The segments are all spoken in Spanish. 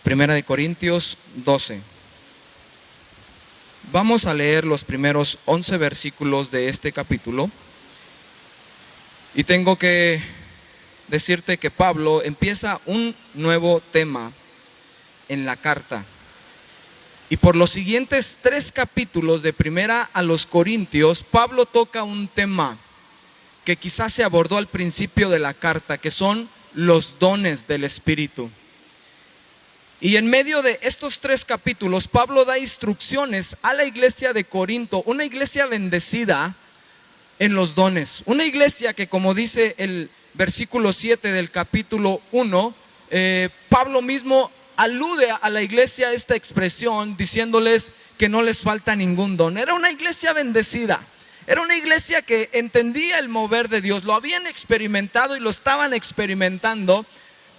Primera de Corintios 12. Vamos a leer los primeros 11 versículos de este capítulo. Y tengo que decirte que Pablo empieza un nuevo tema en la carta. Y por los siguientes 3 capítulos de Primera a los Corintios, Pablo toca un tema que quizás se abordó al principio de la carta, que son los dones del Espíritu. Y en medio de estos 3 capítulos, Pablo da instrucciones a la iglesia de Corinto, una iglesia bendecida en los dones. Una iglesia que, como dice el versículo 7 del capítulo 1, Pablo mismo alude a la iglesia esta expresión diciéndoles que no les falta ningún don. Era una iglesia bendecida, era una iglesia que entendía el mover de Dios, lo habían experimentado y lo estaban experimentando,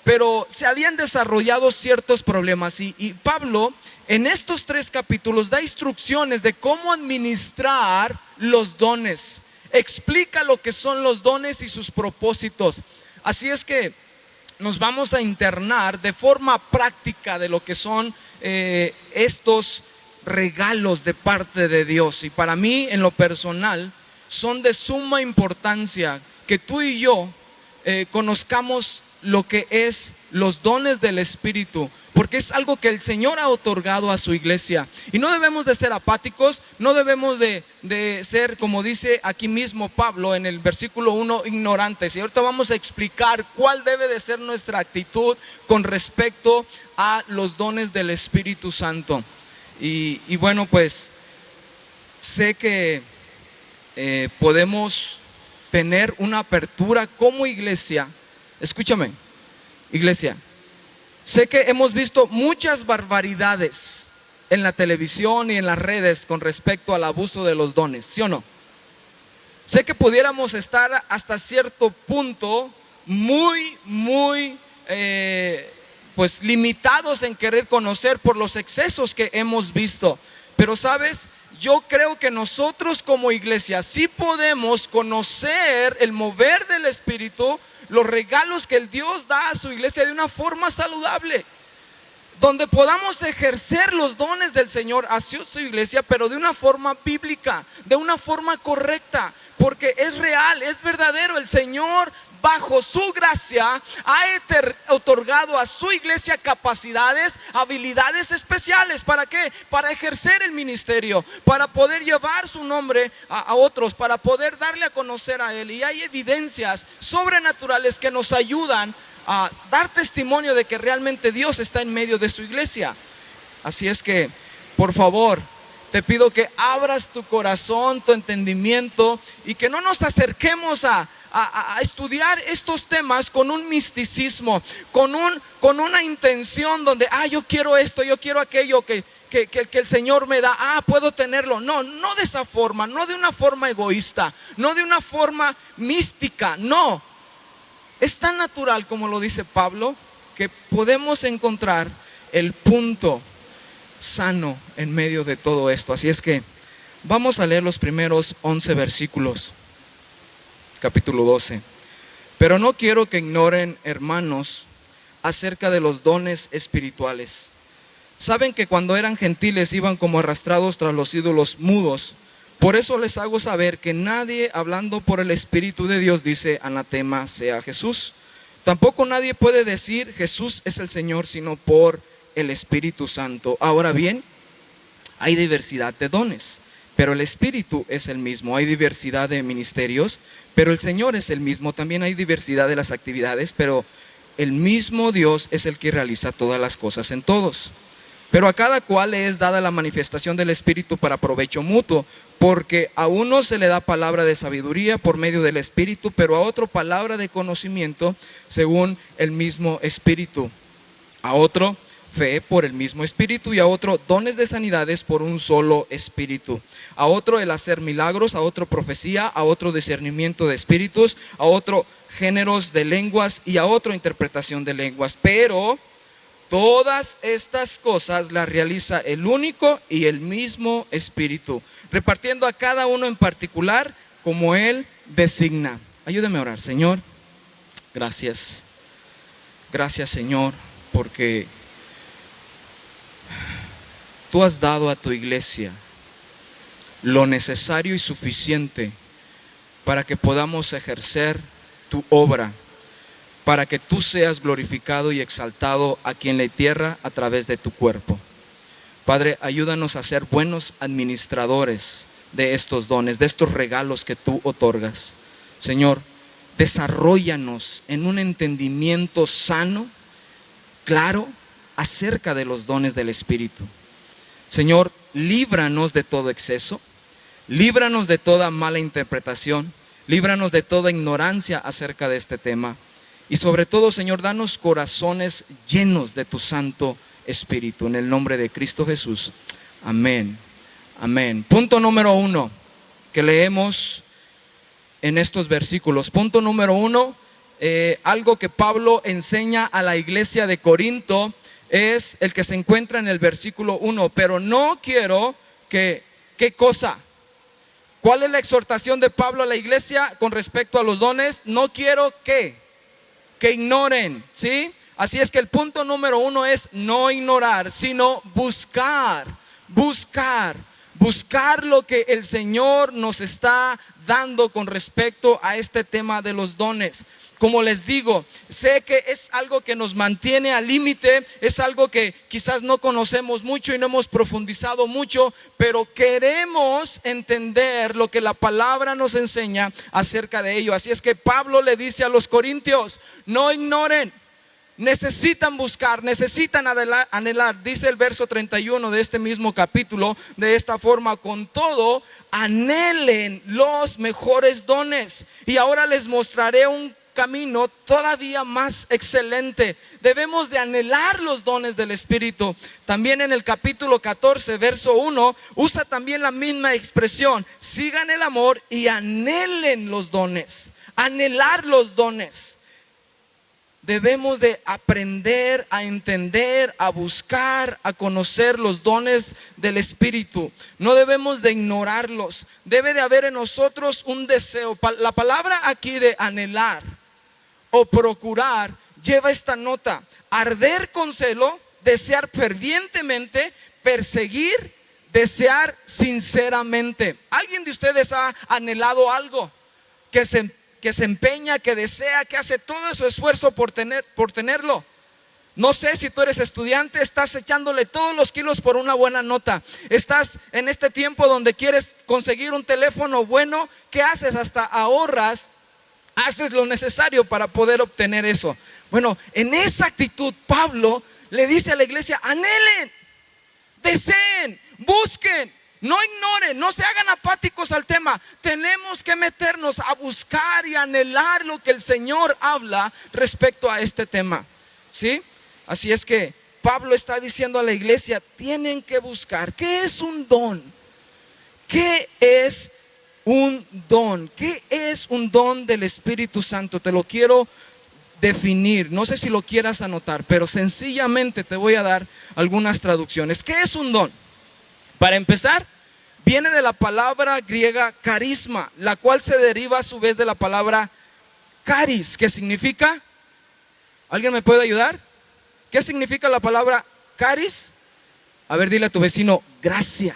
pero se habían desarrollado ciertos problemas y Pablo en estos 3 capítulos da instrucciones de cómo administrar los dones, explica lo que son los dones y sus propósitos. Así es que nos vamos a internar de forma práctica de lo que son estos regalos de parte de Dios. Y para mí, en lo personal, son de suma importancia que tú y yo conozcamos lo que es los dones del Espíritu, porque es algo que el Señor ha otorgado a su iglesia. Y no debemos de ser apáticos, no debemos de ser, como dice aquí mismo Pablo en el versículo 1, ignorantes. Y ahorita vamos a explicar cuál debe de ser nuestra actitud con respecto a los dones del Espíritu Santo. Y bueno, pues sé que podemos tener una apertura como iglesia. Escúchame, iglesia, sé que hemos visto muchas barbaridades en la televisión y en las redes con respecto al abuso de los dones, ¿sí o no? Sé que pudiéramos estar hasta cierto punto muy pues limitados en querer conocer por los excesos que hemos visto. Pero sabes, yo creo que nosotros como iglesia sí podemos conocer el mover del Espíritu, los regalos que el Dios da a su iglesia de una forma saludable, donde podamos ejercer los dones del Señor hacia su iglesia, pero de una forma bíblica, de una forma correcta, porque es real, es verdadero. El Señor, bajo su gracia, ha otorgado a su iglesia capacidades, habilidades especiales. ¿Para qué? Para ejercer el ministerio, para poder llevar su nombre a otros, para poder darle a conocer a Él. Y hay evidencias sobrenaturales que nos ayudan a dar testimonio de que realmente Dios está en medio de su iglesia. Así es que, por favor, te pido que abras tu corazón, tu entendimiento, y que no nos acerquemos a estudiar estos temas con un misticismo, con una intención donde, yo quiero esto, yo quiero aquello que el Señor me da, puedo tenerlo. No de esa forma, no de una forma egoísta, no de una forma mística, no. Es tan natural, como lo dice Pablo, que podemos encontrar el punto sano en medio de todo esto. Así es que vamos a leer los primeros 11 versículos, capítulo 12. Pero no quiero que ignoren, hermanos, acerca de los dones espirituales. Saben que cuando eran gentiles iban como arrastrados tras los ídolos mudos. Por eso les hago saber que nadie, hablando por el Espíritu de Dios, dice anatema sea Jesús. Tampoco nadie puede decir Jesús es el Señor, sino por el Espíritu Santo. Ahora bien, hay diversidad de dones, pero el Espíritu es el mismo. Hay diversidad de ministerios, pero el Señor es el mismo. También hay diversidad de las actividades, pero el mismo Dios es el que realiza todas las cosas en todos. Pero a cada cual le es dada la manifestación del Espíritu para provecho mutuo, porque a uno se le da palabra de sabiduría por medio del Espíritu, pero a otro palabra de conocimiento según el mismo Espíritu, a otro fe por el mismo Espíritu, y a otro dones de sanidades por un solo Espíritu, a otro el hacer milagros, a otro profecía, a otro discernimiento de espíritus, a otro géneros de lenguas y a otro interpretación de lenguas. Pero todas estas cosas las realiza el único y el mismo Espíritu, repartiendo a cada uno en particular como Él designa. Ayúdame a orar. Señor, gracias. Gracias, Señor, porque tú has dado a tu iglesia lo necesario y suficiente para que podamos ejercer tu obra, para que tú seas glorificado y exaltado aquí en la tierra a través de tu cuerpo. Padre, ayúdanos a ser buenos administradores de estos dones, de estos regalos que tú otorgas. Señor, desarróllanos en un entendimiento sano, claro, acerca de los dones del Espíritu. Señor, líbranos de todo exceso, líbranos de toda mala interpretación, líbranos de toda ignorancia acerca de este tema. Y sobre todo, Señor, danos corazones llenos de tu Santo Espíritu. En el nombre de Cristo Jesús. Amén. Amén. Punto número 1 que leemos en estos versículos. Punto número 1, algo que Pablo enseña a la iglesia de Corinto es el que se encuentra en el versículo 1. Pero no quiero que, ¿qué cosa? ¿Cuál es la exhortación de Pablo a la iglesia con respecto a los dones? No quiero que ignoren, ¿sí? Así es que el punto número 1 es no ignorar, sino buscar lo que el Señor nos está dando con respecto a este tema de los dones. Como les digo, sé que es algo que nos mantiene al límite, es algo que quizás no conocemos mucho y no hemos profundizado mucho, pero queremos entender lo que la palabra nos enseña acerca de ello. Así es que Pablo le dice a los corintios, no ignoren, necesitan buscar, necesitan anhelar. Dice el verso 31 de este mismo capítulo de esta forma: con todo, anhelen los mejores dones. Y ahora les mostraré un camino todavía más excelente. Debemos de anhelar los dones del Espíritu. También en el capítulo 14, verso 1, usa también la misma expresión: sigan el amor y anhelen los dones. Anhelar los dones. Debemos de aprender a entender, a buscar, a conocer los dones del Espíritu. No debemos de ignorarlos. Debe de haber en nosotros un deseo. La palabra aquí de anhelar o procurar lleva esta nota: arder con celo, desear fervientemente, perseguir, desear sinceramente. ¿Alguien de ustedes ha anhelado algo? Que se empeña, que desea, que hace todo su esfuerzo por tenerlo. No sé si tú eres estudiante, estás echándole todos los kilos por una buena nota. Estás en este tiempo donde quieres conseguir un teléfono bueno. ¿Qué haces? Hasta ahorras, haces lo necesario para poder obtener eso. Bueno, en esa actitud Pablo le dice a la iglesia: anhelen, deseen, busquen. No ignoren, no se hagan apáticos al tema. Tenemos que meternos a buscar y anhelar lo que el Señor habla respecto a este tema, ¿sí? Así es que Pablo está diciendo a la iglesia: tienen que buscar. ¿Qué es un don? ¿Qué es un don? ¿Qué es un don del Espíritu Santo? Te lo quiero definir. No sé si lo quieras anotar, pero sencillamente te voy a dar algunas traducciones. ¿Qué es un don? Para empezar, viene de la palabra griega carisma, la cual se deriva a su vez de la palabra caris, que significa, ¿alguien me puede ayudar? ¿Qué significa la palabra caris? A ver, dile a tu vecino: gracia.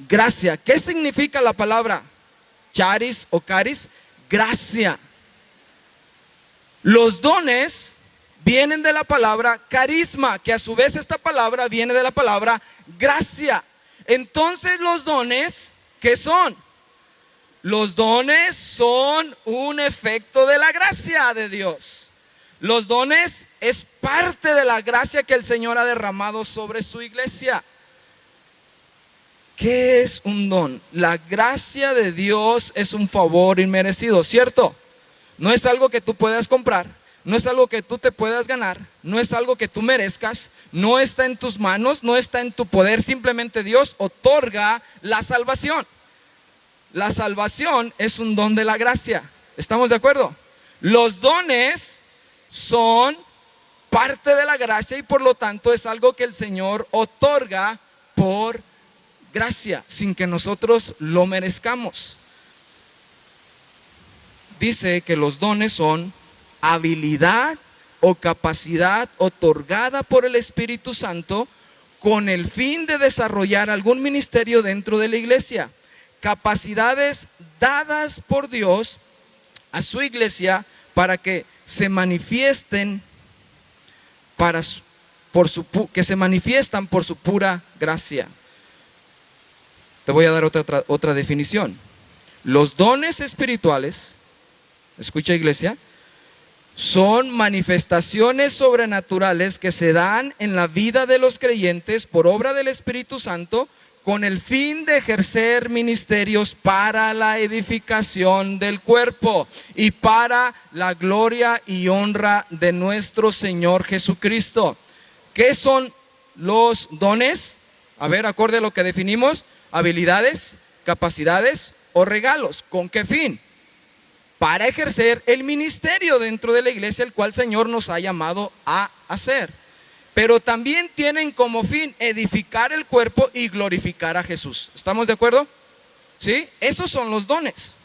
Gracia. ¿Qué significa la palabra charis o caris? Gracia. Los dones vienen de la palabra carisma, que a su vez esta palabra viene de la palabra gracia. Entonces los dones, ¿qué son? Los dones son un efecto de la gracia de Dios. Los dones es parte de la gracia que el Señor ha derramado sobre su iglesia. ¿Qué es un don? La gracia de Dios es un favor inmerecido, ¿cierto? No es algo que tú puedas comprar. No es algo que tú te puedas ganar, no es algo que tú merezcas, no está en tus manos, no está en tu poder. Simplemente Dios otorga la salvación. La salvación es un don de la gracia. ¿Estamos de acuerdo? Los dones son parte de la gracia y por lo tanto es algo que el Señor otorga por gracia, sin que nosotros lo merezcamos. Dice que los dones son habilidad o capacidad otorgada por el Espíritu Santo con el fin de desarrollar algún ministerio dentro de la iglesia. Capacidades dadas por Dios a su iglesia para que se manifiesten que se manifiestan por su pura gracia. Te voy a dar otra definición. Los dones espirituales, escucha iglesia, son manifestaciones sobrenaturales que se dan en la vida de los creyentes por obra del Espíritu Santo con el fin de ejercer ministerios para la edificación del cuerpo y para la gloria y honra de nuestro Señor Jesucristo. ¿Qué son los dones? A ver, acorde a lo que definimos: habilidades, capacidades o regalos. ¿Con qué fin? Para ejercer el ministerio dentro de la iglesia, el cual el Señor nos ha llamado a hacer. Pero también tienen como fin edificar el cuerpo y glorificar a Jesús. ¿Estamos de acuerdo? ¿Sí? Esos son los dones.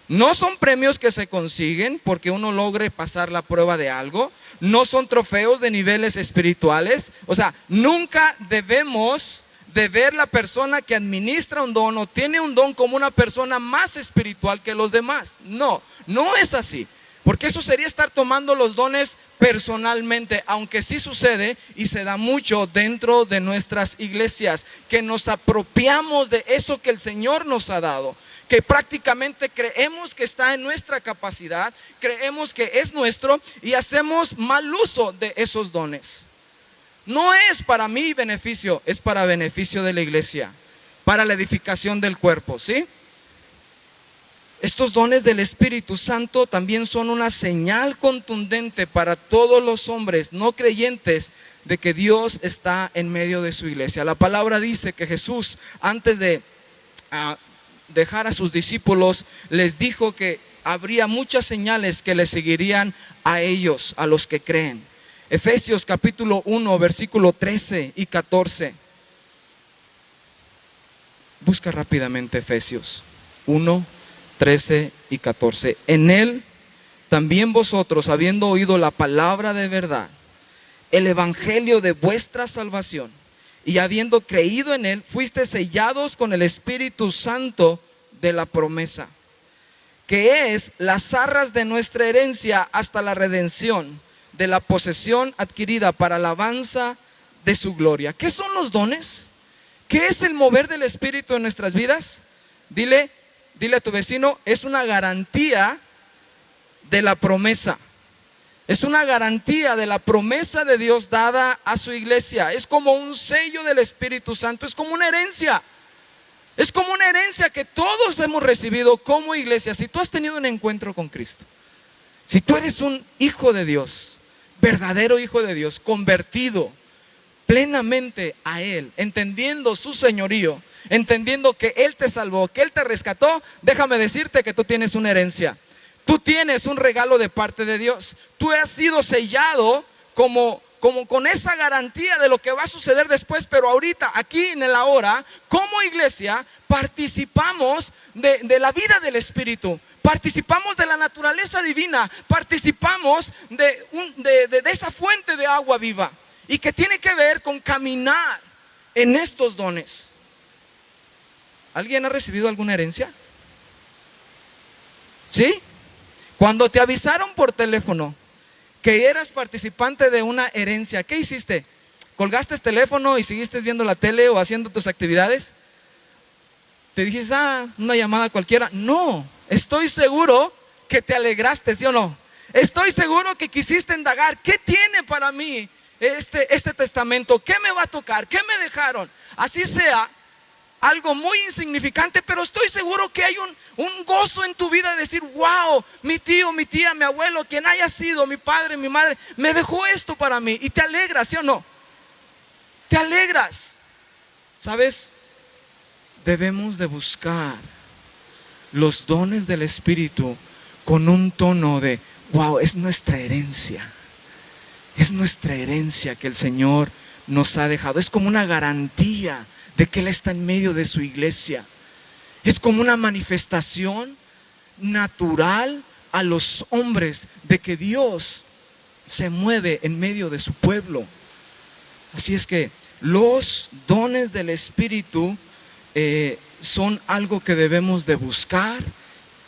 No son premios que se consiguen porque uno logre pasar la prueba de algo. No son trofeos de niveles espirituales. O sea, nunca debemos de ver la persona que administra un don o tiene un don como una persona más espiritual que los demás. No, no es así. Porque eso sería estar tomando los dones personalmente, aunque sí sucede y se da mucho dentro de nuestras iglesias, que nos apropiamos de eso que el Señor nos ha dado, que prácticamente creemos que está en nuestra capacidad, creemos que es nuestro y hacemos mal uso de esos dones. No es para mi beneficio, es para beneficio de la iglesia, para la edificación del cuerpo, ¿sí? Estos dones del Espíritu Santo también son una señal contundente para todos los hombres no creyentes de que Dios está en medio de su iglesia. La palabra dice que Jesús, antes de dejar a sus discípulos, les dijo que habría muchas señales que les seguirían a ellos, a los que creen. Efesios capítulo 1, versículo 13 y 14. Busca rápidamente Efesios 1, 13 y 14. En él también vosotros, habiendo oído la palabra de verdad, el evangelio de vuestra salvación, y habiendo creído en él, fuiste sellados con el Espíritu Santo de la promesa, que es las arras de nuestra herencia hasta la redención de la posesión adquirida para alabanza de su gloria. ¿Qué son los dones? ¿Qué es el mover del Espíritu en nuestras vidas? Dile a tu vecino, es una garantía de la promesa. Es una garantía de la promesa de Dios dada a su iglesia. Es como un sello del Espíritu Santo, es como una herencia. Es como una herencia que todos hemos recibido como iglesia. Si tú has tenido un encuentro con Cristo, si tú eres un hijo de Dios, verdadero hijo de Dios, convertido plenamente a Él, entendiendo su señorío, entendiendo que Él te salvó, que Él te rescató, déjame decirte que tú tienes una herencia. Tú tienes un regalo de parte de Dios. Tú has sido sellado como con esa garantía de lo que va a suceder después, pero ahorita, aquí en el ahora, como iglesia, participamos de la vida del Espíritu, participamos de la naturaleza divina, participamos de esa fuente de agua viva, y que tiene que ver con caminar en estos dones. ¿Alguien ha recibido alguna herencia? ¿Sí? Cuando te avisaron por teléfono que eras participante de una herencia, ¿qué hiciste? ¿Colgaste el teléfono y seguiste viendo la tele o haciendo tus actividades? ¿Te dijiste, una llamada cualquiera? No, estoy seguro que te alegraste, ¿sí o no? Estoy seguro que quisiste indagar, ¿qué tiene para mí este testamento? ¿Qué me va a tocar? ¿Qué me dejaron? Así sea algo muy insignificante, pero estoy seguro que hay un gozo en tu vida de decir, wow, mi tío, mi tía, mi abuelo, quien haya sido, mi padre, mi madre, me dejó esto para mí. Y te alegras, ¿sí o no? Te alegras. ¿Sabes? Debemos de buscar los dones del Espíritu con un tono de, wow, es nuestra herencia. Es nuestra herencia que el Señor nos ha dejado. Es como una garantía de que Él está en medio de su iglesia. Es como una manifestación natural a los hombres de que Dios se mueve en medio de su pueblo. Así es que Los dones del Espíritu son algo que debemos de buscar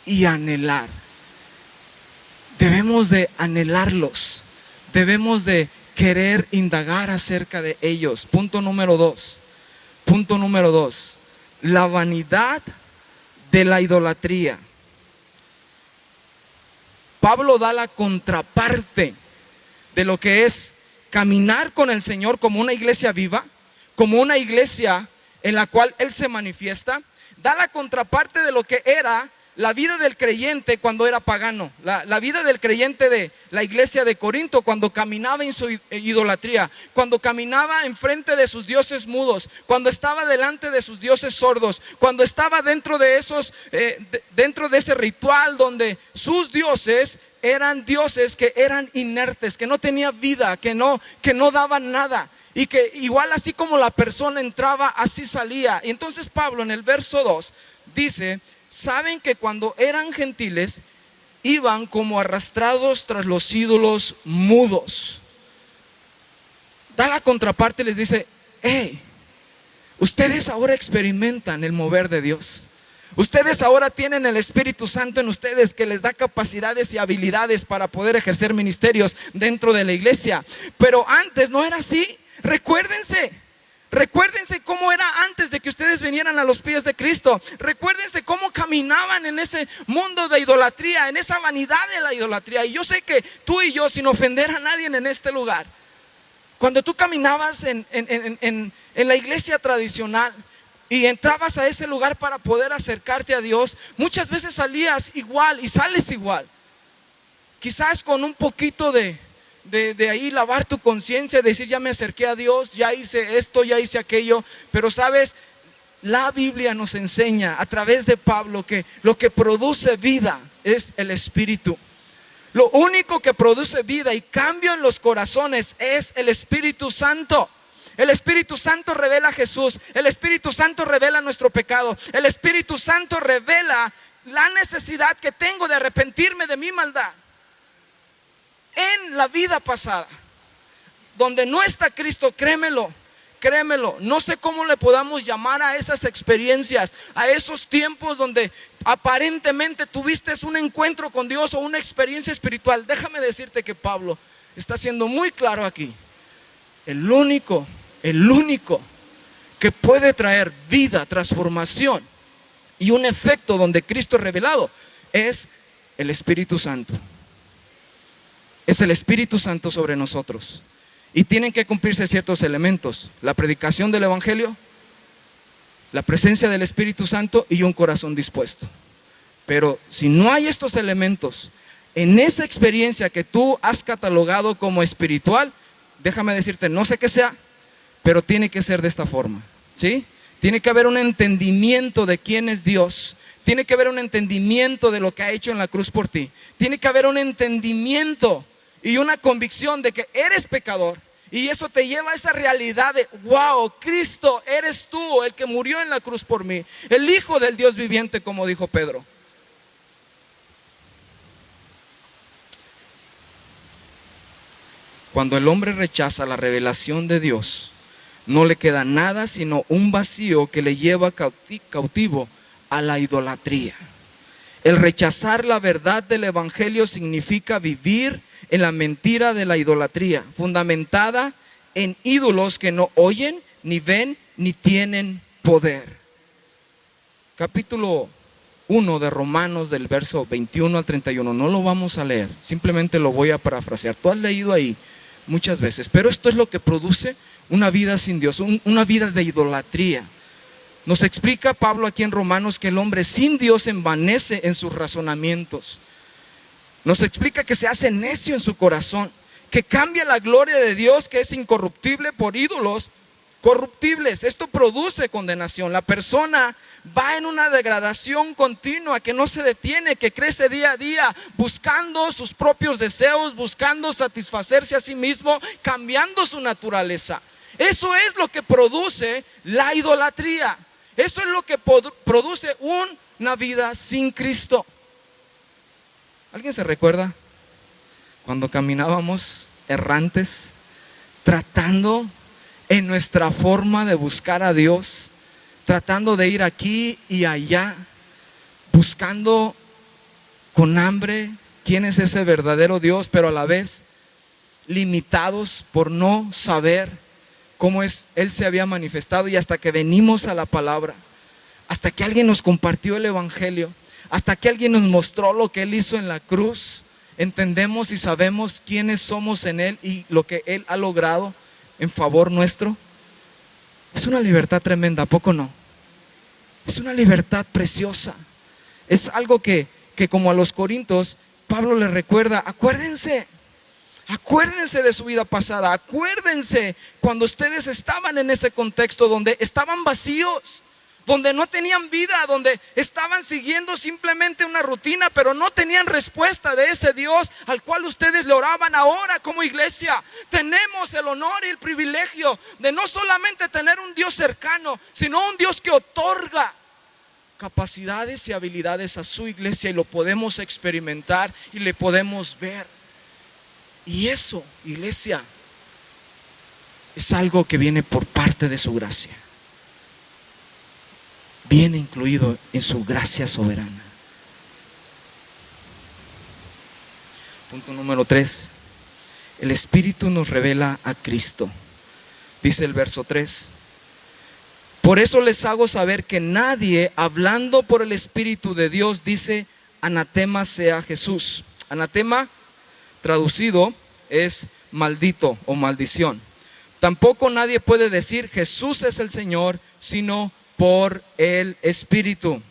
y anhelar. Debemos de anhelarlos, debemos de querer indagar acerca de ellos. Punto número dos, la vanidad de la idolatría. Pablo da la contraparte de lo que es caminar con el Señor como una iglesia viva, como una iglesia en la cual Él se manifiesta. Da la contraparte de lo que era la vida del creyente cuando era pagano, la vida del creyente de la iglesia de Corinto cuando caminaba en su idolatría, cuando caminaba enfrente de sus dioses mudos, cuando estaba delante de sus dioses sordos, cuando estaba dentro de ese ritual donde sus dioses eran dioses que eran inertes, que no tenían vida, que no daban nada. Y que igual así como la persona entraba, así salía. Y entonces Pablo en el verso 2 dice: saben que cuando eran gentiles iban como arrastrados tras los ídolos mudos. Da la contraparte y les dice: hey, ustedes ahora experimentan el mover de Dios. Ustedes ahora tienen el Espíritu Santo en ustedes, que les da capacidades y habilidades para poder ejercer ministerios dentro de la iglesia. Pero antes no era así. Recuérdense cómo era antes de que ustedes vinieran a los pies de Cristo. Recuérdense cómo caminaban en ese mundo de idolatría, en esa vanidad de la idolatría. Y yo sé que tú y yo, sin ofender a nadie en este lugar, cuando tú caminabas en la iglesia tradicional y entrabas a ese lugar para poder acercarte a Dios, muchas veces salías igual y sales igual. Quizás con un poquito de ahí lavar tu conciencia, decir: ya me acerqué a Dios, ya hice esto, ya hice aquello. Pero sabes, la Biblia nos enseña a través de Pablo que lo que produce vida es el Espíritu. Lo único que produce vida y cambio en los corazones es el Espíritu Santo. El Espíritu Santo revela a Jesús. El Espíritu Santo revela nuestro pecado. El Espíritu Santo revela la necesidad que tengo de arrepentirme de mi maldad en la vida pasada. Donde no está Cristo, créemelo, no sé cómo le podamos llamar a esas experiencias, a esos tiempos donde aparentemente tuviste un encuentro con Dios o una experiencia espiritual. Déjame decirte que Pablo está siendo muy claro aquí. El único que puede traer vida, transformación y un efecto donde Cristo es revelado es el Espíritu Santo. Es el Espíritu Santo sobre nosotros. Y tienen que cumplirse ciertos elementos: la predicación del Evangelio, la presencia del Espíritu Santo y un corazón dispuesto. Pero si no hay estos elementos en esa experiencia que tú has catalogado como espiritual, déjame decirte, no sé qué sea, pero tiene que ser de esta forma, ¿sí? Tiene que haber un entendimiento de quién es Dios. Tiene que haber un entendimiento de lo que ha hecho en la cruz por ti. Tiene que haber un entendimiento y una convicción de que eres pecador. Y eso te lleva a esa realidad de: wow, Cristo, eres tú el que murió en la cruz por mí, el Hijo del Dios viviente, como dijo Pedro. Cuando el hombre rechaza la revelación de Dios, no le queda nada sino un vacío que le lleva cautivo a la idolatría. El rechazar la verdad del Evangelio significa vivir en la mentira de la idolatría, fundamentada en ídolos que no oyen, ni ven, ni tienen poder. Capítulo 1 de Romanos, del verso 21 al 31. No lo vamos a leer, simplemente lo voy a parafrasear. Tú has leído ahí muchas veces, pero esto es lo que produce una vida sin Dios, una vida de idolatría. Nos explica Pablo aquí en Romanos que el hombre sin Dios envanece en sus razonamientos. Nos explica que se hace necio en su corazón, que cambia la gloria de Dios, que es incorruptible, por ídolos corruptibles. Esto produce condenación. La persona va en una degradación continua que no se detiene, que crece día a día, buscando sus propios deseos, buscando satisfacerse a sí mismo, cambiando su naturaleza. Eso es lo que produce la idolatría. Eso es lo que produce una vida sin Cristo. ¿Alguien se recuerda cuando caminábamos errantes, tratando en nuestra forma de buscar a Dios, tratando de ir aquí y allá, buscando con hambre quién es ese verdadero Dios, pero a la vez limitados por no saber cómo es Él se había manifestado? Y hasta que venimos a la palabra, hasta que alguien nos compartió el evangelio, hasta que alguien nos mostró lo que Él hizo en la cruz, entendemos y sabemos quiénes somos en Él y lo que Él ha logrado en favor nuestro. Es una libertad tremenda, ¿a poco no? Es una libertad preciosa. Es algo que como a los corintios Pablo les recuerda: acuérdense de su vida pasada, acuérdense cuando ustedes estaban en ese contexto donde estaban vacíos, donde no tenían vida, donde estaban siguiendo simplemente una rutina, pero no tenían respuesta de ese Dios al cual ustedes le oraban. Ahora, como iglesia, tenemos el honor y el privilegio de no solamente tener un Dios cercano, sino un Dios que otorga capacidades y habilidades a su iglesia, y lo podemos experimentar y le podemos ver. Y eso, iglesia, es algo que viene por parte de su gracia. Viene incluido en su gracia soberana. Punto número 3. El Espíritu nos revela a Cristo. Dice el verso 3: por eso les hago saber que nadie, hablando por el Espíritu de Dios, dice anatema sea Jesús. Anatema, traducido, es maldito o maldición. Tampoco nadie puede decir Jesús es el Señor, sino por el Espíritu.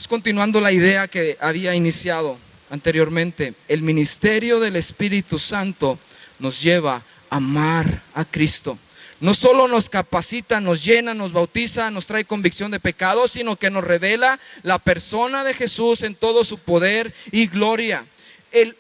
Continuando la idea que había iniciado anteriormente, el ministerio del Espíritu Santo nos lleva a amar a Cristo. No solo nos capacita, nos llena, nos bautiza, nos trae convicción de pecado, sino que nos revela la persona de Jesús en todo su poder y gloria. El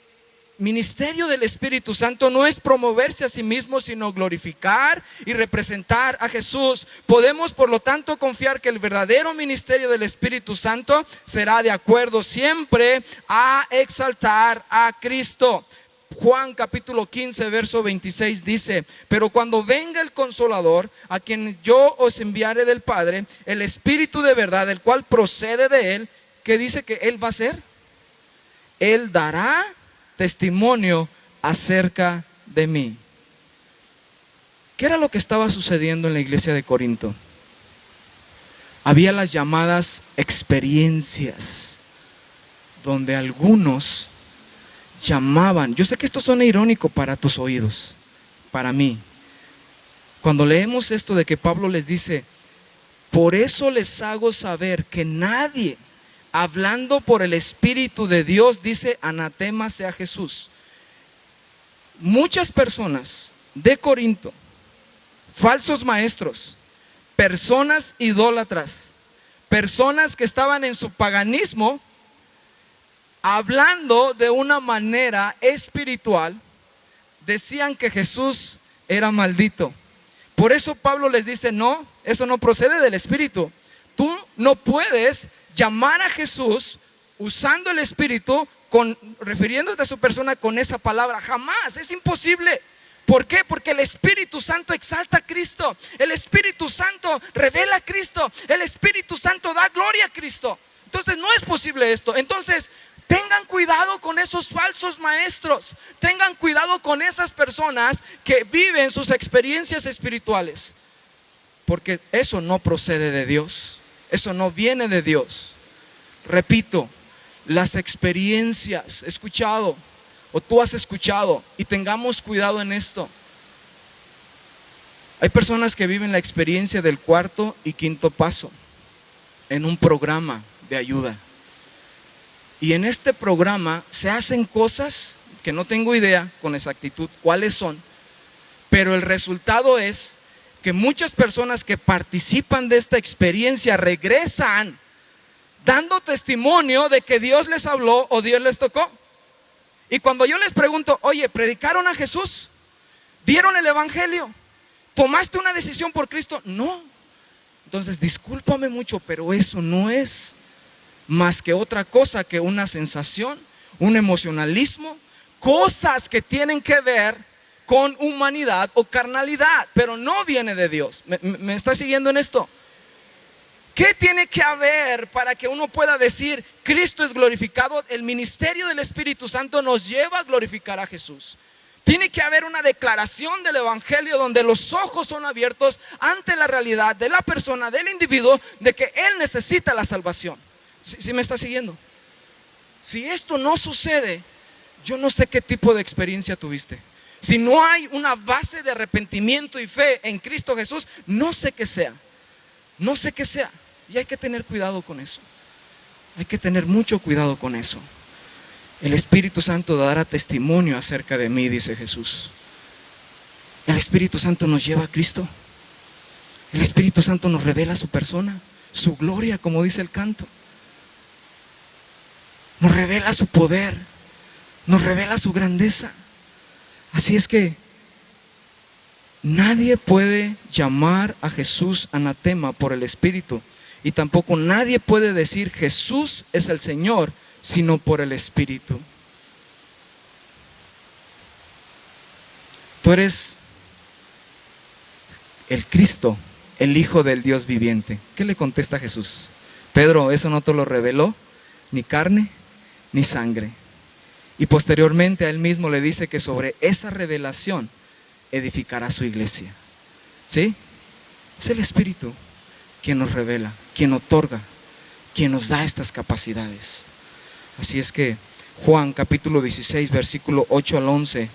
ministerio del Espíritu Santo no es promoverse a sí mismo, sino glorificar y representar a Jesús. Podemos, por lo tanto, confiar que el verdadero ministerio del Espíritu Santo será de acuerdo siempre a exaltar a Cristo. Juan capítulo 15 verso 26 dice: pero cuando venga el Consolador, a quien yo os enviaré del Padre, el Espíritu de verdad, el cual procede de Él, ¿qué dice que Él va a hacer? Él dará testimonio acerca de mí. ¿Qué era lo que estaba sucediendo en la iglesia de Corinto? Había las llamadas experiencias, donde algunos llamaban, yo sé que esto suena irónico para tus oídos, para mí, cuando leemos esto de que Pablo les dice: por eso les hago saber que nadie, hablando por el Espíritu de Dios, dice anatema sea Jesús. Muchas personas de Corinto, falsos maestros, personas idólatras, personas que estaban en su paganismo, hablando de una manera espiritual, decían que Jesús era maldito. Por eso Pablo les dice: no, eso no procede del Espíritu. Tú no puedes llamar a Jesús usando el Espíritu, refiriéndote a su persona con esa palabra. Jamás, es imposible. ¿Por qué? Porque el Espíritu Santo exalta a Cristo. El Espíritu Santo revela a Cristo. El Espíritu Santo da gloria a Cristo. Entonces no es posible esto. Entonces tengan cuidado con esos falsos maestros. Tengan cuidado con esas personas que viven sus experiencias espirituales, porque eso no procede de Dios. Eso no viene de Dios. Repito, las experiencias, he escuchado o tú has escuchado, y tengamos cuidado en esto. Hay personas que viven la experiencia del 4º y 5º paso en un programa de ayuda. Y en este programa se hacen cosas que no tengo idea con exactitud cuáles son, pero el resultado es que muchas personas que participan de esta experiencia regresan dando testimonio de que Dios les habló o Dios les tocó. Y cuando yo les pregunto: oye, ¿predicaron a Jesús? ¿Dieron el evangelio? ¿Tomaste una decisión por Cristo? No. Entonces discúlpame mucho, pero eso no es más que otra cosa que una sensación, un emocionalismo, cosas que tienen que ver con humanidad o carnalidad, pero no viene de Dios. ¿Me está siguiendo en esto? ¿Qué tiene que haber para que uno pueda decir Cristo es glorificado? El ministerio del Espíritu Santo nos lleva a glorificar a Jesús. Tiene que haber una declaración del evangelio donde los ojos son abiertos ante la realidad de la persona, del individuo, de que él necesita la salvación. ¿Sí me está siguiendo? Si esto no sucede, yo no sé qué tipo de experiencia tuviste. Si no hay una base de arrepentimiento y fe en Cristo Jesús, no sé qué sea. No sé qué sea. Y hay que tener cuidado con eso. Hay que tener mucho cuidado con eso. El Espíritu Santo dará testimonio acerca de mí, dice Jesús. El Espíritu Santo nos lleva a Cristo. El Espíritu Santo nos revela su persona, su gloria, como dice el canto. Nos revela su poder, nos revela su grandeza. Así es que nadie puede llamar a Jesús anatema por el Espíritu. Y tampoco nadie puede decir Jesús es el Señor, sino por el Espíritu. Tú eres el Cristo, el Hijo del Dios viviente. ¿Qué le contesta Jesús? Pedro, eso no te lo reveló ni carne ni sangre. Y posteriormente a él mismo le dice que sobre esa revelación edificará su iglesia. ¿Sí? Es el Espíritu quien nos revela, quien otorga, quien nos da estas capacidades. Así es que Juan capítulo 16 versículo 8 al 11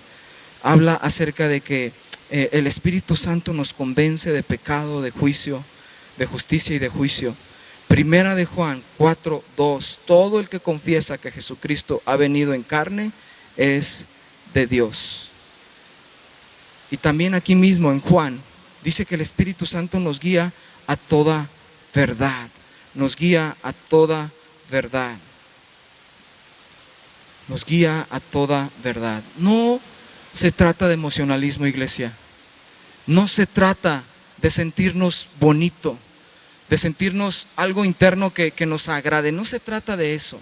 habla acerca de que el Espíritu Santo nos convence de pecado, de juicio, de justicia y de juicio. Primera de Juan 4:2, todo el que confiesa que Jesucristo ha venido en carne es de Dios. Y también aquí mismo en Juan dice que el Espíritu Santo nos guía a toda verdad, nos guía a toda verdad, nos guía a toda verdad. No se trata de emocionalismo, iglesia. No se trata de sentirnos bonito, de sentirnos algo interno que nos agrade. No se trata de eso.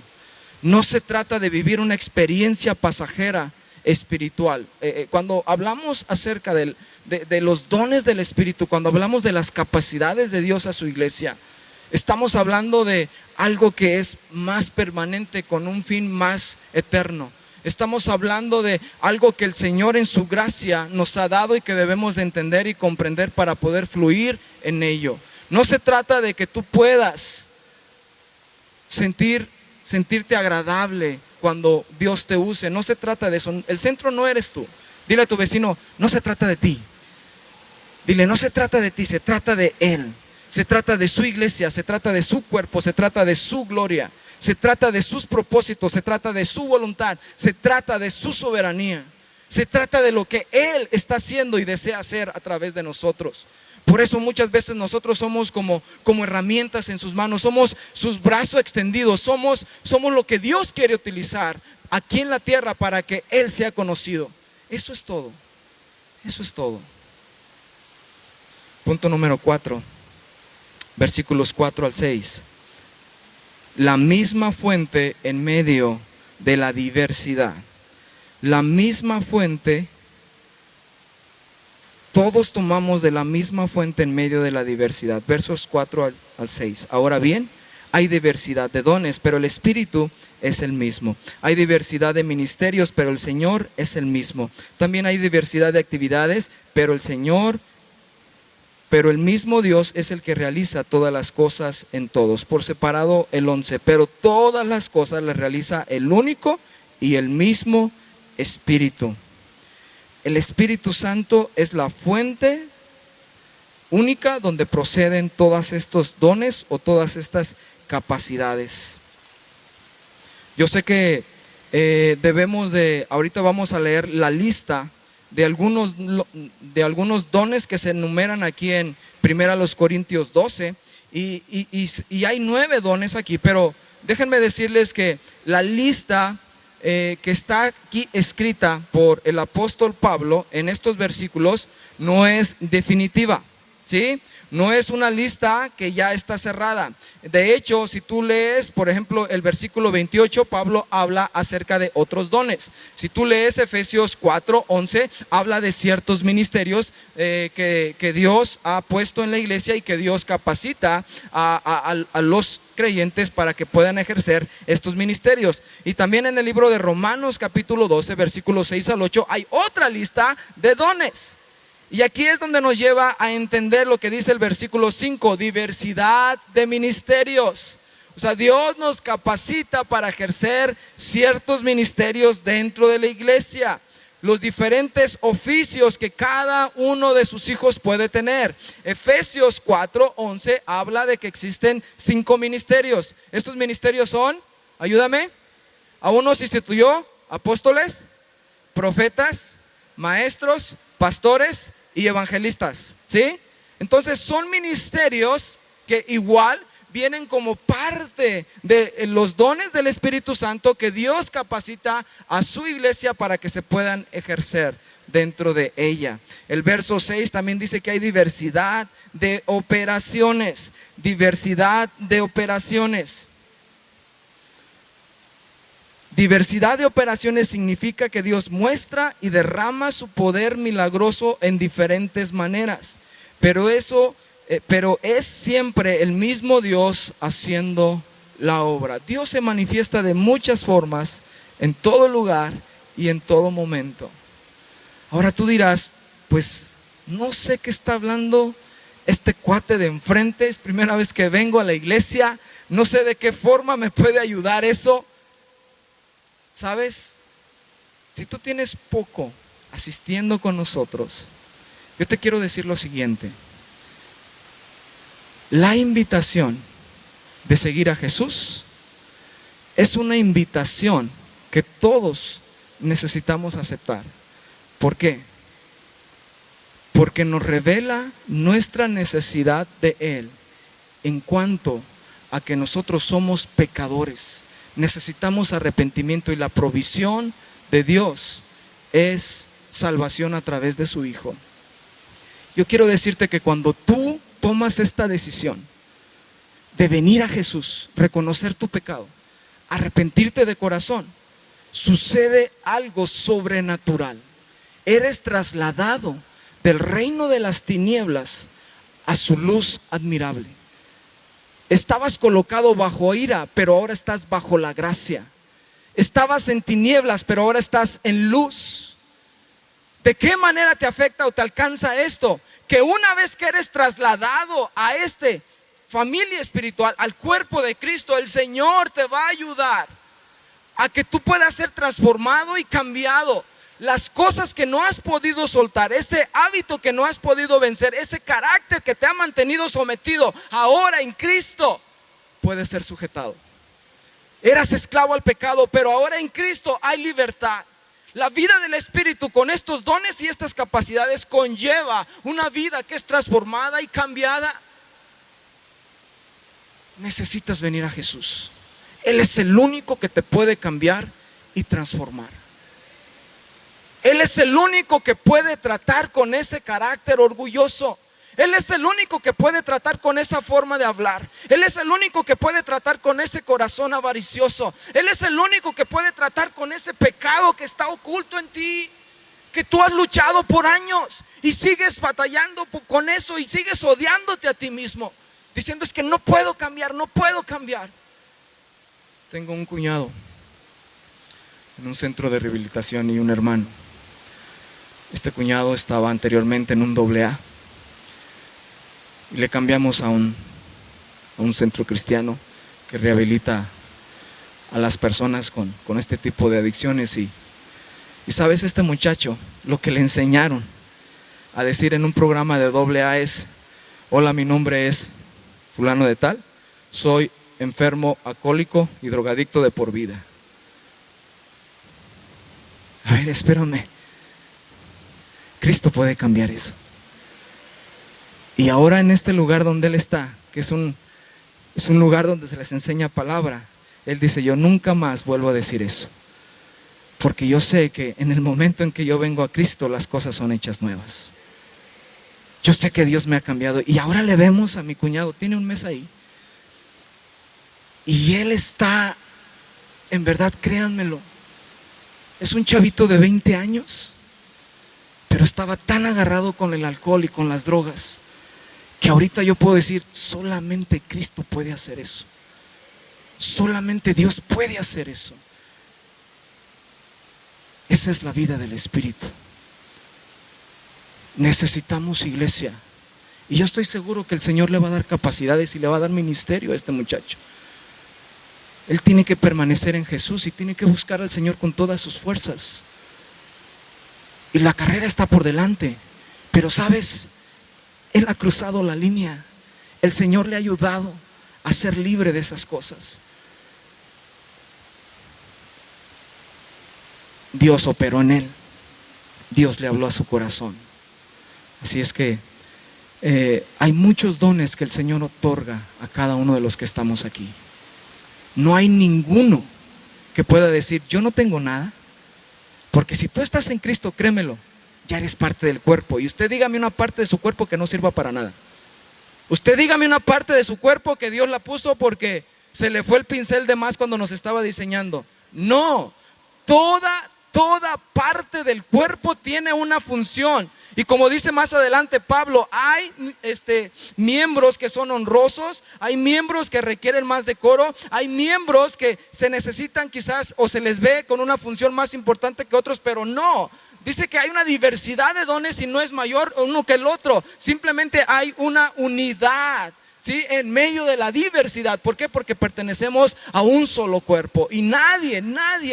No se trata de vivir una experiencia pasajera espiritual. Cuando hablamos acerca de los dones del Espíritu, cuando hablamos de las capacidades de Dios a su iglesia, estamos hablando de algo que es más permanente, con un fin más eterno. Estamos hablando de algo que el Señor en su gracia nos ha dado y que debemos de entender y comprender para poder fluir en ello. No se trata de que tú puedas sentirte agradable cuando Dios te use. No se trata de eso. El centro no eres tú. Dile a tu vecino, no se trata de ti. Dile, no se trata de ti, se trata de Él. Se trata de su iglesia, se trata de su cuerpo, se trata de su gloria, se trata de sus propósitos, se trata de su voluntad, se trata de su soberanía, se trata de lo que Él está haciendo y desea hacer a través de nosotros. Por eso muchas veces nosotros somos como herramientas en sus manos, somos sus brazos extendidos, somos lo que Dios quiere utilizar aquí en la tierra para que Él sea conocido. Eso es todo, eso es todo. Punto número 4, versículos 4 al 6. La misma fuente en medio de la diversidad. La misma fuente. Todos tomamos de la misma fuente en medio de la diversidad. Versos 4 al 6. Ahora bien, hay diversidad de dones, pero el Espíritu es el mismo. Hay diversidad de ministerios, pero el Señor es el mismo. También hay diversidad de actividades, pero el mismo Dios es el que realiza todas las cosas en todos. Por separado el 11. Pero todas las cosas las realiza el único y el mismo Espíritu. El Espíritu Santo es la fuente única donde proceden todos estos dones o todas estas capacidades. Yo sé que ahorita vamos a leer la lista de algunos dones que se enumeran aquí en 1 Corintios 12 y hay 9 dones aquí, pero déjenme decirles que la lista que está aquí escrita por el apóstol Pablo en estos versículos no es definitiva, ¿sí? No es una lista que ya está cerrada. De hecho, si tú lees, por ejemplo, el versículo 28, Pablo habla acerca de otros dones. Si tú lees Efesios 4:11, habla de ciertos ministerios que Dios ha puesto en la iglesia y que Dios capacita a los creyentes para que puedan ejercer estos ministerios. Y también en el libro de Romanos capítulo 12, versículos 6 al 8, hay otra lista de dones. Y aquí es donde nos lleva a entender lo que dice el versículo 5, diversidad de ministerios. O sea, Dios nos capacita para ejercer ciertos ministerios dentro de la iglesia. Los diferentes oficios que cada uno de sus hijos puede tener. Efesios 4:11 habla de que existen 5 ministerios. Estos ministerios son, ayúdame, a unos instituyó apóstoles, profetas, maestros, pastores y evangelistas, ¿sí? Entonces son ministerios que igual vienen como parte de los dones del Espíritu Santo que Dios capacita a su iglesia para que se puedan ejercer dentro de ella. El verso 6 también dice que hay diversidad de operaciones, diversidad de operaciones. Diversidad de operaciones significa que Dios muestra y derrama su poder milagroso en diferentes maneras, pero es siempre el mismo Dios haciendo la obra. Dios se manifiesta de muchas formas, en todo lugar y en todo momento. Ahora tú dirás, pues no sé qué está hablando este cuate de enfrente, es primera vez que vengo a la iglesia, no sé de qué forma me puede ayudar eso. ¿Sabes? Si tú tienes poco asistiendo con nosotros, yo te quiero decir lo siguiente. La invitación de seguir a Jesús es una invitación que todos necesitamos aceptar. ¿Por qué? Porque nos revela nuestra necesidad de Él en cuanto a que nosotros somos pecadores. Necesitamos arrepentimiento y la provisión de Dios es salvación a través de su Hijo. Yo quiero decirte que cuando tú tomas esta decisión de venir a Jesús, reconocer tu pecado, arrepentirte de corazón, sucede algo sobrenatural. Eres trasladado del reino de las tinieblas a su luz admirable. Estabas colocado bajo ira, pero ahora estás bajo la gracia. Estabas en tinieblas, pero ahora estás en luz. ¿De qué manera te afecta o te alcanza esto? Que una vez que eres trasladado a esta familia espiritual, al cuerpo de Cristo, el Señor te va a ayudar a que tú puedas ser transformado y cambiado. Las cosas que no has podido soltar, ese hábito que no has podido vencer, ese carácter que te ha mantenido sometido, ahora en Cristo puede ser sujetado. Eras esclavo al pecado, pero ahora en Cristo hay libertad. La vida del Espíritu con estos dones y estas capacidades conlleva una vida que es transformada y cambiada. Necesitas venir a Jesús. Él es el único que te puede cambiar y transformar. Él es el único que puede tratar con ese carácter orgulloso. Él es el único que puede tratar con esa forma de hablar. Él es el único que puede tratar con ese corazón avaricioso. Él es el único que puede tratar con ese pecado que está oculto en ti, que tú has luchado por años y sigues batallando con eso y sigues odiándote a ti mismo, diciendo es que no puedo cambiar, no puedo cambiar. Tengo un cuñado en un centro de rehabilitación y un hermano. Este cuñado estaba anteriormente en un AA y le cambiamos a un centro cristiano que rehabilita a las personas con este tipo de adicciones. Y sabes, este muchacho, lo que le enseñaron a decir en un programa de AA es: hola, mi nombre es fulano de tal, soy enfermo, alcohólico y drogadicto de por vida. A ver, espérame. Cristo puede cambiar eso. Y ahora en este lugar donde Él está, que es un lugar donde se les enseña palabra, Él dice: yo nunca más vuelvo a decir eso, porque yo sé que en el momento en que yo vengo a Cristo, las cosas son hechas nuevas. Yo sé que Dios me ha cambiado. Y ahora le vemos a mi cuñado, tiene un mes ahí. Y él está, en verdad, créanmelo, es un chavito de 20 años, pero estaba tan agarrado con el alcohol y con las drogas, que ahorita yo puedo decir, solamente Cristo puede hacer eso. Solamente Dios puede hacer eso. Esa es la vida del Espíritu. Necesitamos iglesia. Y yo estoy seguro que el Señor le va a dar capacidades y le va a dar ministerio a este muchacho. Él tiene que permanecer en Jesús y tiene que buscar al Señor con todas sus fuerzas. Y la carrera está por delante. Pero sabes, Él ha cruzado la línea. El Señor le ha ayudado a ser libre de esas cosas. Dios operó en él. Dios le habló a su corazón. Así es que hay muchos dones que el Señor otorga a cada uno de los que estamos aquí. No hay ninguno que pueda decir, yo no tengo nada. Porque si tú estás en Cristo, créemelo, ya eres parte del cuerpo. Y usted dígame una parte de su cuerpo que no sirva para nada. Usted dígame una parte de su cuerpo que Dios la puso porque se le fue el pincel de más cuando nos estaba diseñando. No, toda parte del cuerpo tiene una función. Y como dice más adelante Pablo, hay miembros que son honrosos, hay miembros que requieren más decoro, hay miembros que se necesitan quizás o se les ve con una función más importante que otros, pero no. Dice que hay una diversidad de dones y no es mayor uno que el otro. Simplemente hay una unidad, ¿sí? En medio de la diversidad. ¿Por qué? Porque pertenecemos a un solo cuerpo. Y nadie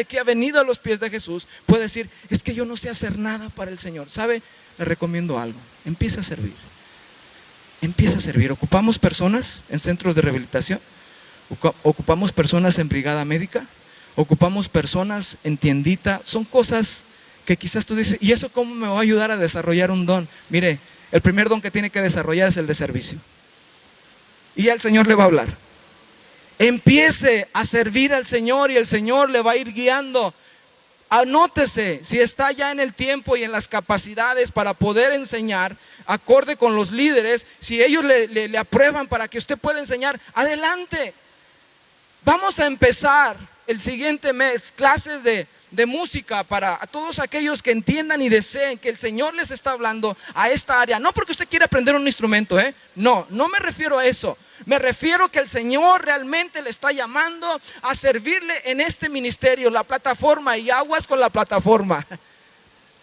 que ha venido a los pies de Jesús puede decir, es que yo no sé hacer nada para el Señor. ¿Sabe? Le recomiendo algo. Empieza a servir. Empieza a servir. Ocupamos personas en centros de rehabilitación. Ocupamos personas en brigada médica. Ocupamos personas en tiendita. Son cosas que quizás tú dices, ¿y eso cómo me va a ayudar a desarrollar un don? Mire, el primer don que tiene que desarrollar es el de servicio. Y ya el Señor le va a hablar. Empiece a servir al Señor y el Señor le va a ir guiando. Anótese si está ya en el tiempo y en las capacidades para poder enseñar acorde con los líderes. Si ellos le aprueban para que usted pueda enseñar, adelante. Vamos a empezar el siguiente mes clases de música para todos aquellos que entiendan y deseen que el Señor les está hablando a esta área. No porque usted quiera aprender un instrumento, no me refiero a eso. Me refiero que el Señor realmente le está llamando a servirle en este ministerio, la plataforma, y aguas con la plataforma.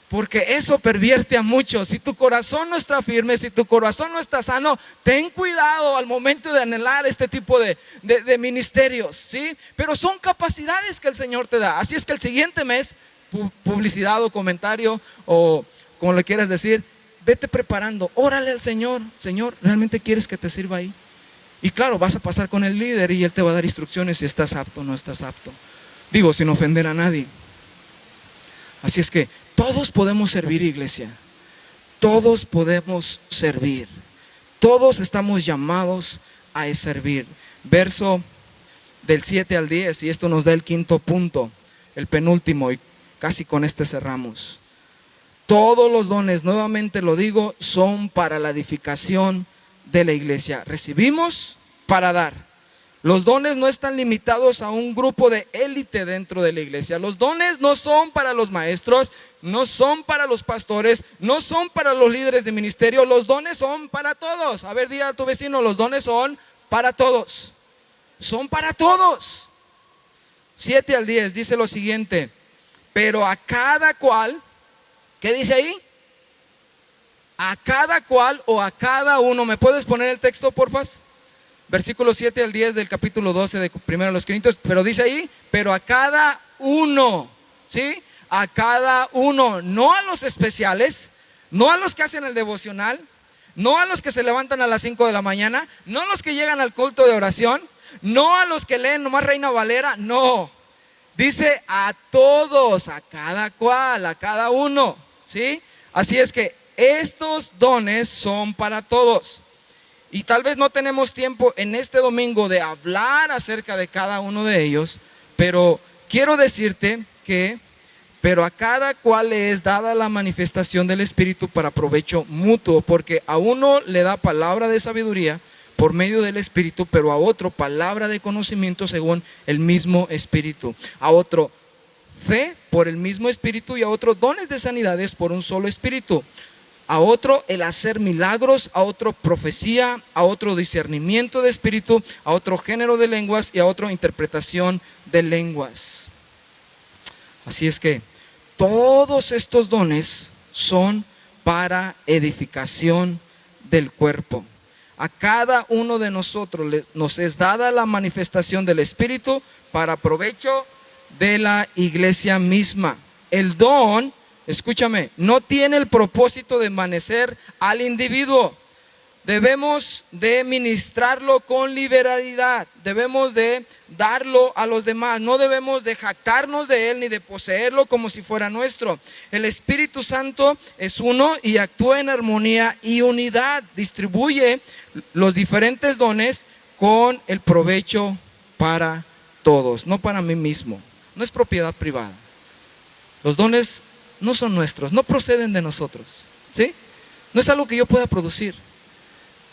Porque eso pervierte a muchos. Si tu corazón no está firme, si tu corazón no está sano, ten cuidado al momento de anhelar este tipo de ministerios, ¿sí? Pero son capacidades que el Señor te da. Así es que el siguiente mes, publicidad o comentario o como le quieras decir, vete preparando, órale al Señor. Señor, ¿realmente quieres que te sirva ahí? Y claro, vas a pasar con el líder y él te va a dar instrucciones si estás apto o no estás apto. Digo, sin ofender a nadie. Así es que todos podemos servir, iglesia. Todos podemos servir. Todos estamos llamados a servir. Verso del 7 al 10, y esto nos da el quinto punto, el penúltimo, y casi con este cerramos. Todos los dones, nuevamente lo digo, son para la edificación de la iglesia. Recibimos para dar. Los dones no están limitados a un grupo de élite dentro de la iglesia. Los dones no son para los maestros, no son para los pastores, no son para los líderes de ministerio. Los dones son para todos. A ver, diga a tu vecino, los dones son para todos. Son para todos. 7 al 10 dice lo siguiente: pero a cada cual, ¿qué dice ahí? A cada cual o a cada uno. ¿Me puedes poner el texto, porfas? Versículos 7 al 10 del capítulo 12 de 1 Corintios. Pero dice ahí, pero a cada uno, ¿sí? A cada uno, no a los especiales, no a los que hacen el devocional, no a los que se levantan a las 5 de la mañana, no a los que llegan al culto de oración, no a los que leen nomás Reina Valera, no. Dice a todos, a cada cual, a cada uno, ¿sí? Así es que estos dones son para todos. Y tal vez no tenemos tiempo en este domingo de hablar acerca de cada uno de ellos, pero quiero decirte que pero a cada cual le es dada la manifestación del Espíritu para provecho mutuo, porque a uno le da palabra de sabiduría por medio del Espíritu, pero a otro palabra de conocimiento según el mismo Espíritu, a otro fe por el mismo Espíritu, y a otro dones de sanidades por un solo Espíritu, a otro el hacer milagros, a otro profecía, a otro discernimiento de espíritu, a otro género de lenguas y a otro interpretación de lenguas. Así es que todos estos dones son para edificación del cuerpo. A cada uno de nosotros nos es dada la manifestación del Espíritu para provecho de la iglesia misma. El don, escúchame, no tiene el propósito de envanecer al individuo. Debemos de ministrarlo con liberalidad, debemos de darlo a los demás, no debemos de jactarnos de él ni de poseerlo como si fuera nuestro. El Espíritu Santo es uno y actúa en armonía y unidad, distribuye los diferentes dones con el provecho para todos, no para mí mismo, no es propiedad privada. Los dones no son nuestros, no proceden de nosotros, ¿sí? No es algo que yo pueda producir.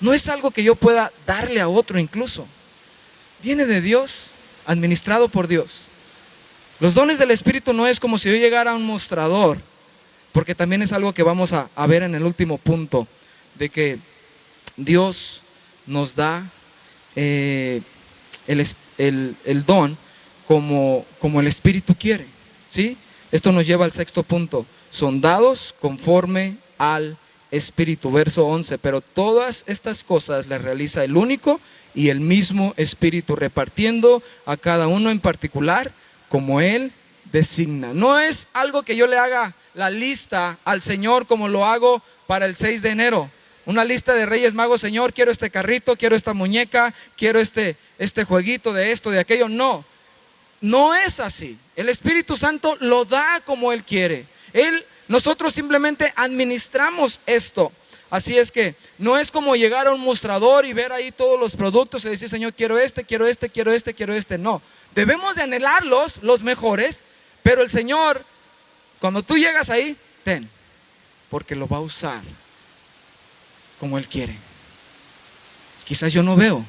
No es algo que yo pueda darle a otro incluso. Viene de Dios, administrado por Dios. Los dones del Espíritu no es como si yo llegara a un mostrador, porque también es algo que vamos a ver en el último punto, de que Dios nos da el don como el Espíritu quiere, ¿sí? Esto nos lleva al sexto punto. Son dados conforme al Espíritu, verso 11, pero todas estas cosas las realiza el único y el mismo Espíritu, repartiendo a cada uno en particular como Él designa. No es algo que yo le haga la lista al Señor como lo hago para el 6 de enero. Una lista de Reyes Magos: Señor, quiero este carrito, quiero esta muñeca, quiero este jueguito de esto, de aquello. No, no es así. El Espíritu Santo lo da como Él quiere. Nosotros simplemente administramos esto. Así es que no es como llegar a un mostrador y ver ahí todos los productos y decir: Señor, quiero este, quiero este, quiero este, quiero este. No, debemos de anhelarlos, los mejores, pero el Señor, cuando tú llegas ahí, ten, porque lo va a usar como Él quiere. Quizás yo no veo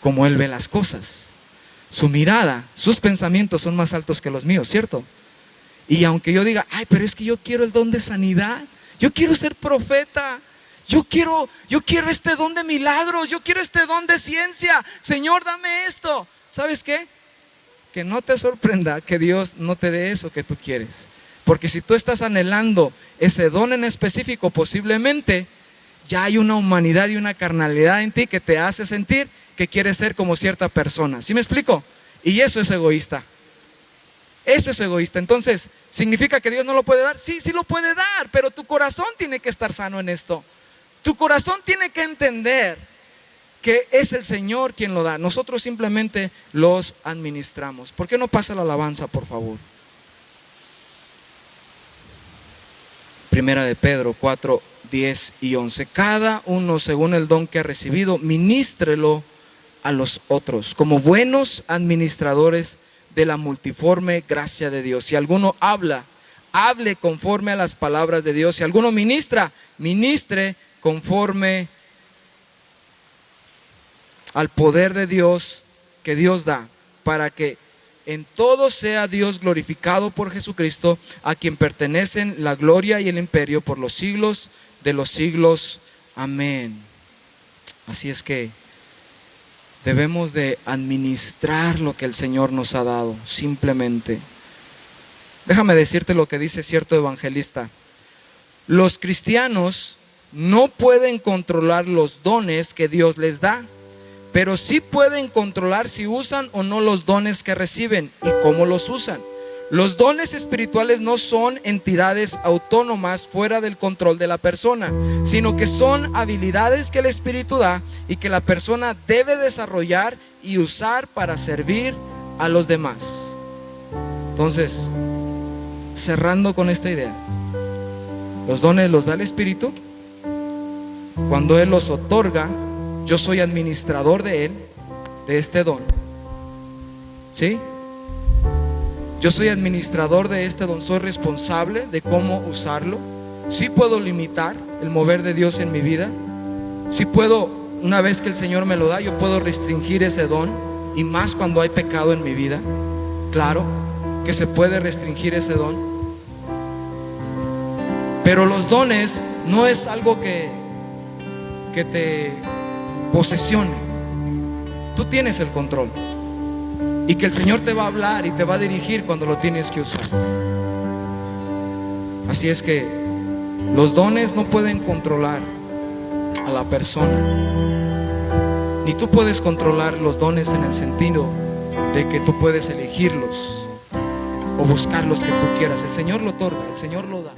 como Él ve las cosas. Su mirada, sus pensamientos son más altos que los míos, ¿cierto? Y aunque yo diga: ay, pero es que yo quiero el don de sanidad, yo quiero ser profeta, yo quiero este don de milagros, yo quiero este don de ciencia, Señor, dame esto. ¿Sabes qué? Que no te sorprenda que Dios no te dé eso que tú quieres, porque si tú estás anhelando ese don en específico, posiblemente ya hay una humanidad y una carnalidad en ti que te hace sentir que quieres ser como cierta persona. ¿Sí me explico? Y eso es egoísta. Eso es egoísta. Entonces, ¿significa que Dios no lo puede dar? Sí, sí lo puede dar, pero tu corazón tiene que estar sano en esto. Tu corazón tiene que entender que es el Señor quien lo da. Nosotros simplemente los administramos. ¿Por qué no pasa la alabanza, por favor? Primera de Pedro 4, 10 y 11. Cada uno según el don que ha recibido, ministrelo a los otros como buenos administradores de la multiforme gracia de Dios. Si alguno habla, hable conforme a las palabras de Dios. Si alguno ministra, ministre conforme al poder de Dios que Dios da, para que en todo sea Dios glorificado por Jesucristo, a quien pertenecen la gloria y el imperio por los siglos de los siglos. Amén. Así es que debemos de administrar lo que el Señor nos ha dado, simplemente. Déjame decirte lo que dice cierto evangelista. Los cristianos no pueden controlar los dones que Dios les da, pero sí pueden controlar si usan o no los dones que reciben y cómo los usan. Los dones espirituales no son entidades autónomas fuera del control de la persona, sino que son habilidades que el Espíritu da y que la persona debe desarrollar y usar para servir a los demás. Entonces, cerrando con esta idea, los dones los da el Espíritu. Cuando Él los otorga, yo soy administrador de Él, de este don, ¿sí? Yo soy administrador de este don, soy responsable de cómo usarlo. Sí puedo limitar el mover de Dios en mi vida. Sí puedo, una vez que el Señor me lo da, yo puedo restringir ese don, y más cuando hay pecado en mi vida. Claro que se puede restringir ese don. Pero los dones no es algo que te posesione. Tú tienes el control, y que el Señor te va a hablar y te va a dirigir cuando lo tienes que usar. Así es que los dones no pueden controlar a la persona, ni tú puedes controlar los dones en el sentido de que tú puedes elegirlos o buscar los que tú quieras. El Señor lo otorga, el Señor lo da.